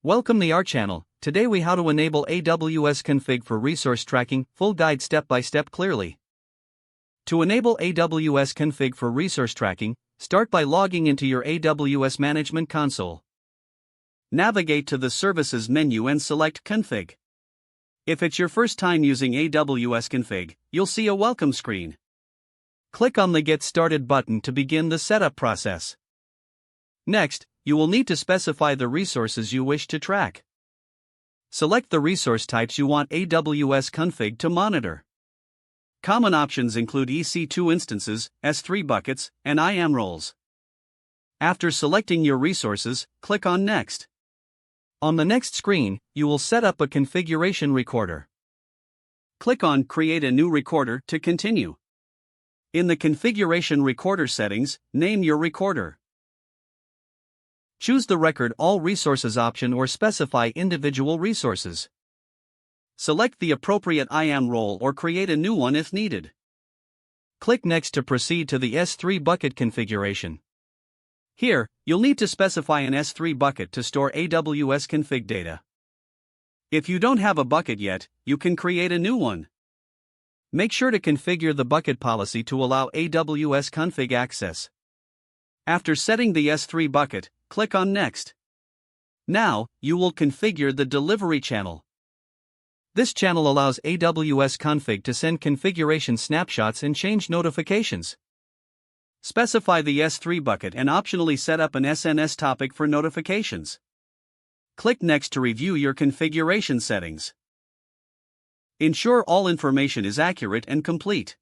Welcome to our channel. Today we how to enable AWS Config for resource tracking, full guide step by step clearly. To enable AWS Config for resource tracking, start by logging into your AWS Management Console. Navigate to the Services menu and select Config. If it's your first time using AWS Config, you'll see a welcome screen. Click on the Get Started button to begin the setup process. Next, you will need to specify the resources you wish to track. Select the resource types you want AWS Config to monitor. Common options include EC2 instances, S3 buckets, and IAM roles. After selecting your resources, click on Next. On the next screen, you will set up a configuration recorder. Click on Create a new recorder to continue. In the configuration recorder settings, name your recorder. Choose the Record All Resources option or specify individual resources. Select the appropriate IAM role or create a new one if needed. Click Next to proceed to the S3 bucket configuration. Here, you'll need to specify an S3 bucket to store AWS config data. If you don't have a bucket yet, you can create a new one. Make sure to configure the bucket policy to allow AWS config access. After setting the S3 bucket, click on Next. Now, you will configure the delivery channel. This channel allows AWS Config to send configuration snapshots and change notifications. Specify the S3 bucket and optionally set up an SNS topic for notifications. Click Next to review your configuration settings. Ensure all information is accurate and complete.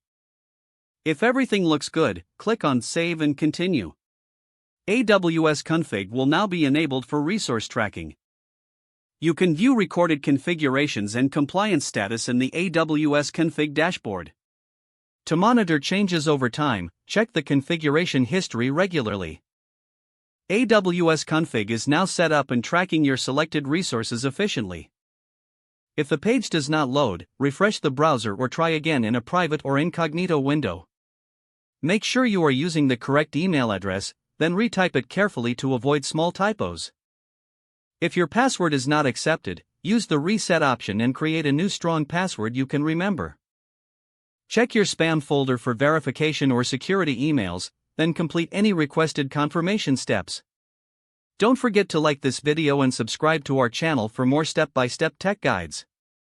If everything looks good, click on Save and Continue. AWS Config will now be enabled for resource tracking. You can view recorded configurations and compliance status in the AWS Config dashboard. To monitor changes over time, check the configuration history regularly. AWS Config is now set up and tracking your selected resources efficiently. If the page does not load, refresh the browser or try again in a private or incognito window. Make sure you are using the correct email address, then retype it carefully to avoid small typos. If your password is not accepted, use the Reset option and create a new strong password you can remember. Check your spam folder for verification or security emails, then complete any requested confirmation steps. Don't forget to like this video and subscribe to our channel for more step-by-step tech guides.